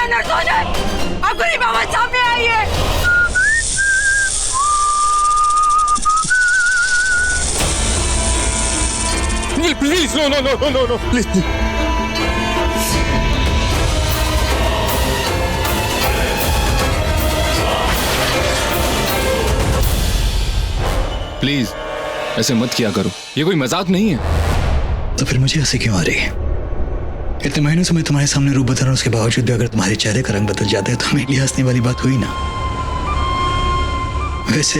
अंदर सो जाए। अकुरी बाबा सामने आइए। Please no no no no no please. Please ऐसे मत किया करो, ये कोई मजाक नहीं है। तो फिर मुझे ऐसे क्यों आ रही है? इतने महीनों से मैं तुम्हारे सामने रूप बता रहा हूं, उसके बावजूद भी अगर तुम्हारे चेहरे का रंग बदल जाता है तो मेरे लिए हंसने वाली बात हुई ना। वैसे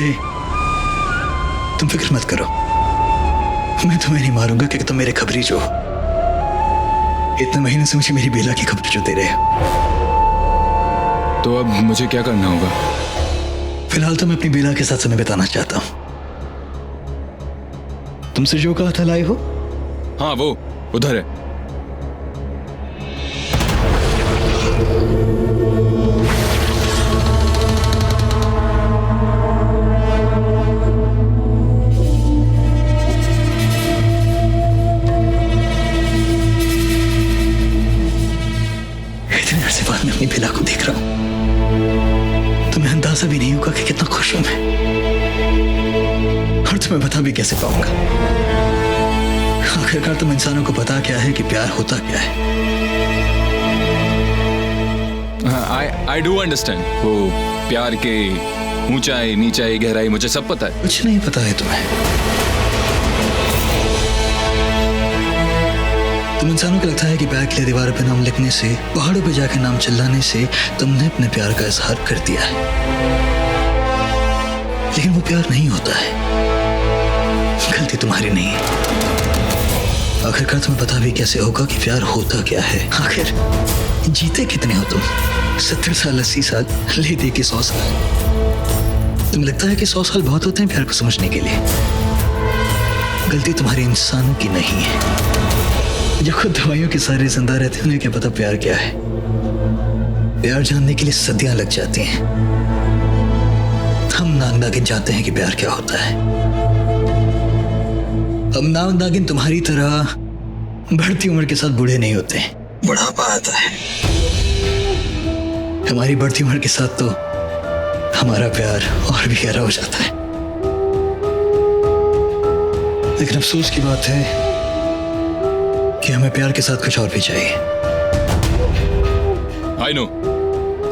तुम फिक्र मत करो, मैं तुम्हें नहीं मारूंगा क्योंकि तुम मेरे खबरी जो हो। इतने महीनों से मुझे मेरी बेला की खबर जो दे रहे हो। तो अब मुझे क्या करना होगा? फिलहाल तो मैं अपनी बेला के साथ समय बिताना चाहता हूं। तुमसे जो कहा था लाए हो? हाँ वो उधर है। इतने अरसे बाद मैं अपनी बेला को देख रहा हूं। तुम्हें अंदाजा भी नहीं होगा कि कितना खुश हूं मैं, और तुम्हें बता भी कैसे पाऊंगा। आखिरकार तुम इंसानों को पता क्या है कि प्यार होता क्या है। आई डू अंडरस्टैंड, वो प्यार के ऊंचाई नीचाई गहराई मुझे सब पता है। कुछ नहीं पता है तुम्हें। तुम इंसानों को लगता है कि बैग के लिए दीवारों पे नाम लिखने से, पहाड़ों पे जाकर नाम चिल्लाने से तुमने अपने प्यार का इजहार कर दिया है, लेकिन वो प्यार नहीं होता है। गलती तुम्हारी नहीं है। आखिरकार तुम्हें पता भी कैसे होगा कि प्यार होता क्या है। आखिर जीते कितने हो तुम? 70 साल, 80 साल, ले दे के 100 साल। तुम्हें लगता है कि 100 साल बहुत होते हैं प्यार को समझने के लिए। गलती तुम्हारी इंसानों की नहीं है, जो खुद दवाइयों के सारे जिंदा रहते हैं। उन्हें क्या पता प्यार क्या है। प्यार जानने के लिए सदियां लग जाती हैं। हम नाग नागिन जानते हैं कि प्यार क्या होता है। अब नाग नागिन तुम्हारी तरह बढ़ती उम्र के साथ बूढ़े नहीं होते, बुढ़ापा आता है। हमारी बढ़ती उम्र के साथ तो हमारा प्यार और भी गहरा हो जाता है। लेकिन अफसोस की बात है कि हमें प्यार के साथ कुछ और भी चाहिए। आई नो,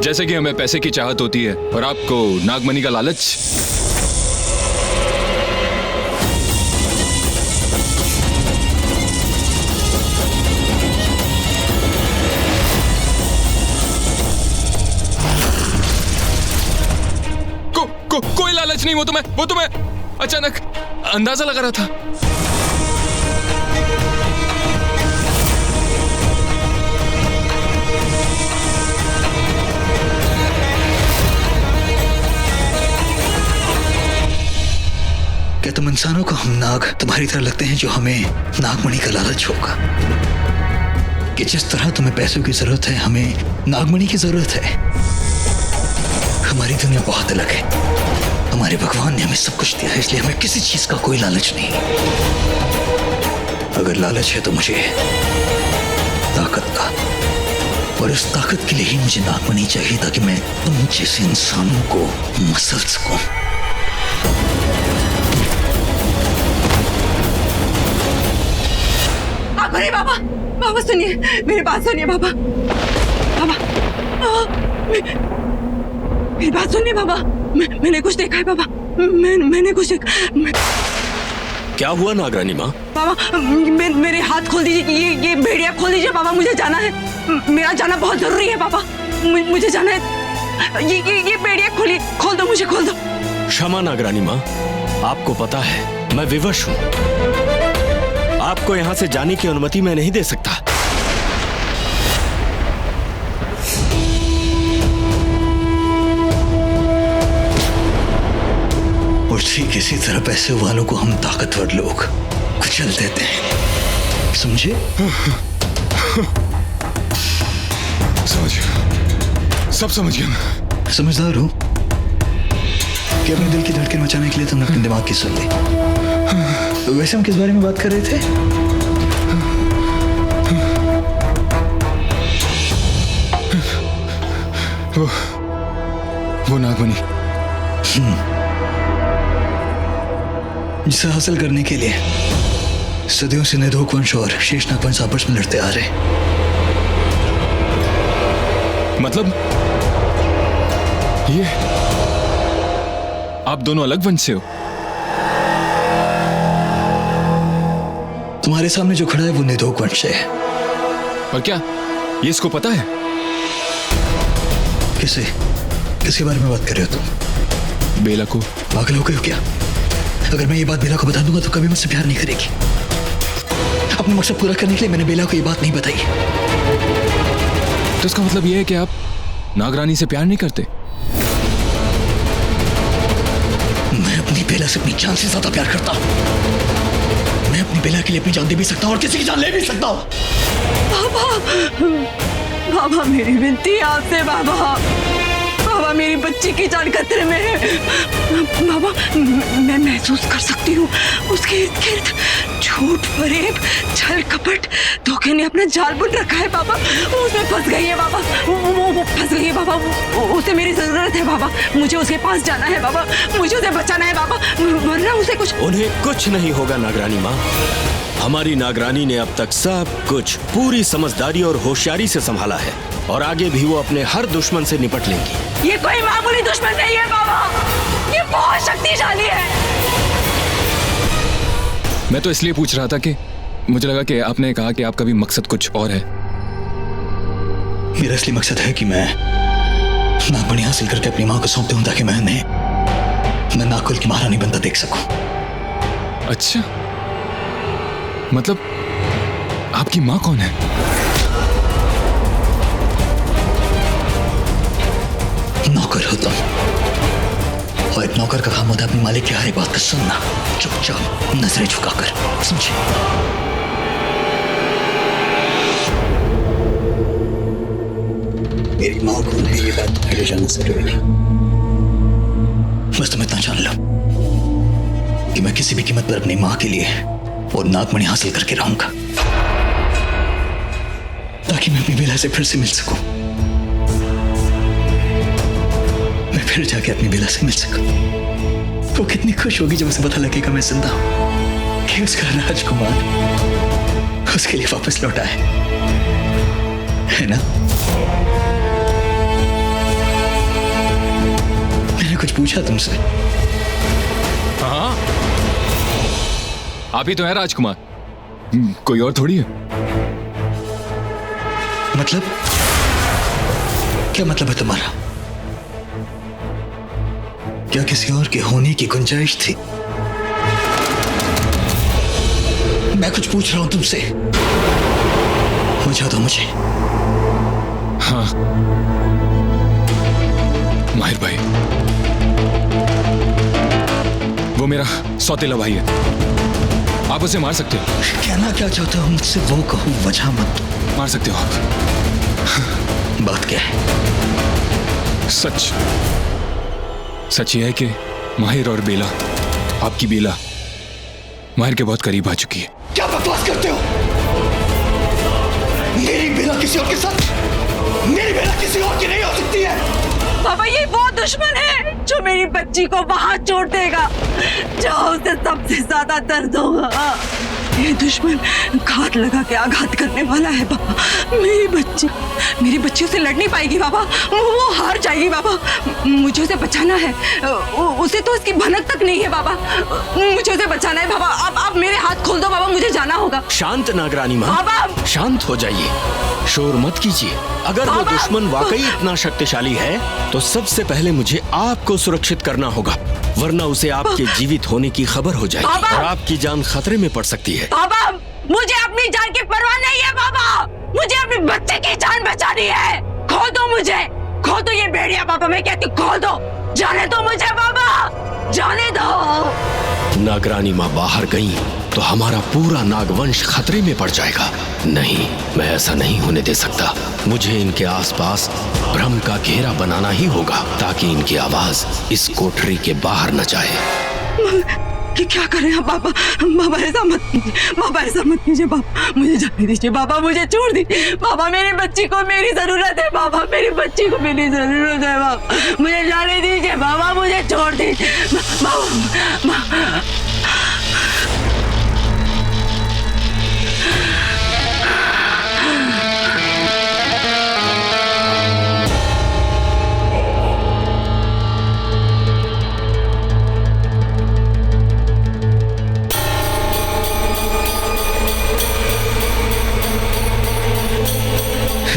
जैसे कि हमें पैसे की चाहत होती है और आपको नागमणि का लालच। कोई लालच नहीं, वो तो मैं अचानक अंदाजा लगा रहा था। क्या तुम इंसानों को हम नाग तुम्हारी तरह लगते हैं, जो हमें नागमणि का लालच होगा? कि जिस तरह तुम्हें पैसों की जरूरत है, हमें नागमणि की जरूरत है। हमारी दुनिया बहुत अलग है। हमारे भगवान ने हमें सब कुछ दिया है, इसलिए हमें किसी चीज का कोई लालच नहीं। अगर लालच है तो मुझे ताकत का, और उस ताकत के लिए ही मुझे नागमणि चाहिए, ताकि मैं तुम जैसे इंसानों को मसल सकूं। अरे बाबा, बाबा सुनिए, मेरी बात सुनिए बाबा। बाबा, मेरी बात सुनिए बाबा। मैंने कुछ देखा है बाबा। मैंने कुछ देखा। क्या हुआ नागरानी माँ? बाबा मेरे हाथ खोल दीजिए, ये भेड़िया खोल दीजिए बाबा। मुझे जाना है, मेरा जाना बहुत जरूरी है बाबा। मुझे जाना है। ये भेड़िया खोल दो, मुझे खोल दो। क्षमा नागरानी माँ, आपको पता है मैं विवश हूँ। आपको यहाँ से जाने की अनुमति मैं नहीं दे सकता। और ठीक इसी तरह पैसे वालों को हम ताकतवर लोग कुचल देते हैं, समझे? समझ गया, सब समझ गया मैं। समझदार हूँ कि अपने दिल की धड़कन मचाने के लिए तुमने अपने दिमाग की सुन ली। तो वैसे हम किस बारे में बात कर रहे थे? वो नागमणि जिसे हासिल करने के लिए सदियों से निधोक वंश और शेषनाग वंश आपस में लड़ते आ रहे। मतलब ये आप दोनों अलग वंश से हो? तुम्हारे सामने जो खड़ा है वो निधोक वंश से है। और क्या ये इसको पता है? किसके बारे में बात कर रहे हो तुम? बेला को। पागल हो गए हो क्या? अगर मैं ये बात बेला को बता दूंगा तो कभी मुझसे प्यार नहीं करेगी। अपना मकसद पूरा करने के लिए मैंने बेला को ये बात नहीं बताई। तो इसका मतलब ये है कि आप नागरानी से प्यार नहीं करते? मैं अपनी बेला से अपनी जान से ज्यादा प्यार करता हूं। मैं अपनी बेला के लिए अपनी जान दे भी सकता हूं और किसी की जान ले भी सकता हूं। बाबा मेरी विनती है आपसे बाबा मेरी बच्ची की जान खतरे में है। बाबा मैं महसूस कर सकती हूँ उसके इर्द गिर्द झूठ फरेब छल कपट धोखे ने अपना जाल बुन रखा है बाबा। वो उसमें फंस गई है बाबा। वो फंस गई है बाबा। उसे मेरी जरूरत है बाबा। मुझे उसके पास जाना है बाबा। मुझे उसे बचाना है बाबा वरना उसे कुछ। उन्हें कुछ नहीं होगा नागरानी माँ। हमारी नागरानी ने अब तक सब कुछ पूरी समझदारी और होशियारी से संभाला है और आगे भी वो अपने हर दुश्मन से निपट लेंगी। ये कोई मामूली दुश्मन नहीं है बाबा। ये बहुत शक्तिशाली है। मैं तो इसलिए पूछ रहा था कि मुझे लगा कि आपने कहा कि आपका भी मकसद कुछ और है। मेरा असली मकसद है कि मैं नागमणि हासिल करके अपनी मां को सौंप दूं ताकि मैं नागकुल की महारानी बनता देख सकूं। अच्छा मतलब आपकी मां कौन है? नौकर हो तुम और एक नौकर का काम होता है अपने मालिक की हर एक बात को सुनना चुपचाप नजरें झुकाकर। समझे? मेरी मां कौन है ये बात पहले जानना जरूरी नहीं। बस तुम इतना जान लो कि मैं किसी भी कीमत पर अपनी मां के लिए और नागमणि हासिल करके रहूंगा ताकि मैं अपनी बेला से फिर से मिल सकूं। मैं फिर जाके अपनी बेला से मिल सकूं। वो कितनी खुश होगी जब उसे पता लगेगा मैं जिंदा हूं कि उसका राजकुमार उसके लिए वापस लौटा है ना? मैंने कुछ पूछा तुमसे? हाँ आप ही तो हैं राजकुमार। कोई और थोड़ी है। मतलब क्या मतलब है तुम्हारा? क्या किसी और के होने की गुंजाइश थी? मैं कुछ पूछ रहा हूं तुमसे। पूछा दो मुझे। हाँ माहिर भाई वो मेरा सौतेला भाई है। आप उसे मार सकते हो। कहना क्या चाहते हो मुझसे वो कहो, वजह मत दो। मार सकते हो आप। बात क्या है? सच ये है कि माहिर और बेला, आपकी बेला माहिर के बहुत करीब आ चुकी है। क्या बकवास करते हो? मेरी बेला किसी और के साथ, मेरी बेला किसी और की नहीं हो सकती है। बाबा ये वो दुश्मन है जो मेरी बच्ची को वहां छोड़ देगा जहां उसे सबसे ज्यादा दर्द होगा। ये दुश्मन घात लगा के आघात करने वाला है बाबा। मेरी बच्ची उसे लड़ नहीं पाएगी बाबा। वो हार जाएगी बाबा। मुझे उसे बचाना है। उसे तो इसकी भनक तक नहीं है बाबा। मुझे उसे बचाना है बाबा। आप मेरे हाथ खोल दो बाबा। मुझे जाना होगा। शांत नागरानी माँ, बाबा शांत हो जाइए, शोर मत कीजिए। अगर वो दुश्मन वाकई इतना शक्तिशाली है तो सबसे पहले मुझे आपको सुरक्षित करना होगा, वरना उसे आपके जीवित होने की खबर हो जाएगी और आपकी जान खतरे में पड़ सकती है। बाबा मुझे अपनी जान की परवाह नहीं है बाबा। मुझे अपने बच्चे की जान बचानी है। खो दो मुझे, खो दो ये भेड़िया बाबा। मैं कहती हूँ खो दो। जाने दो मुझे बाबा, जाने दो। नागरानी माँ बाहर गई तो हमारा पूरा नागवंश खतरे में पड़ जाएगा। नहीं, मैं ऐसा नहीं होने दे सकता। मुझे इनके आसपास भ्रम का घेरा बनाना ही होगा ताकि इनकी आवाज इस कोठरी के बाहर न जाए। कि क्या करें आप बाबा। बाबा ऐसा मत कीजिए, बाबा ऐसा मत कीजिए। बाबा मुझे जाने दीजिए, बाबा मुझे छोड़ दीजिए। बाबा मेरी बच्ची को मेरी जरूरत है, बाबा मेरी बच्ची को मेरी जरूरत है। बाबा मुझे जाने दीजिए, बाबा मुझे छोड़ दीजिए। बाबा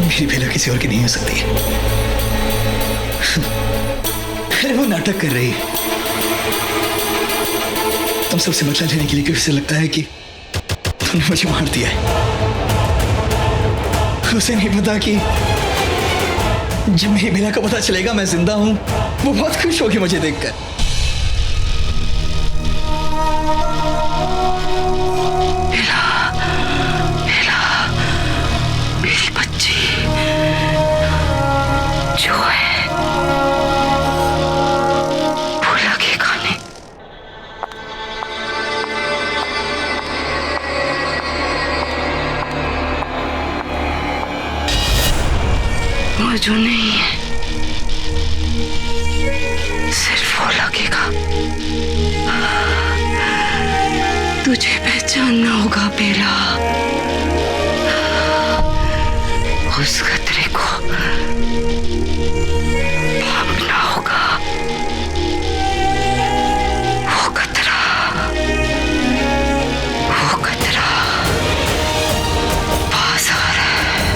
मेरी बेला किसी और की नहीं हो सकती। अरे वो नाटक कर रही है। तुम सबसे बदला लेने के लिए क्यों उसे लगता है कि तुमने मुझे मार दिया है। उसे नहीं पता कि जब मेरी बेला को पता चलेगा मैं जिंदा हूं, वो बहुत खुश होगी मुझे देखकर। मेरी बच्ची जो है वो लगेगा नहीं। वो जो नहीं है सिर्फ वो लगेगा। तुझे पहचानना होगा बेला, उस खतरे को भागना होगा। वो खतरा पास आ रहा है।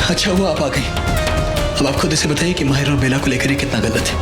अच्छा हुआ आप आ गई। अब आप खुद इसे बताइए कि माहिर और बेला को लेकर ये कितना गलत है।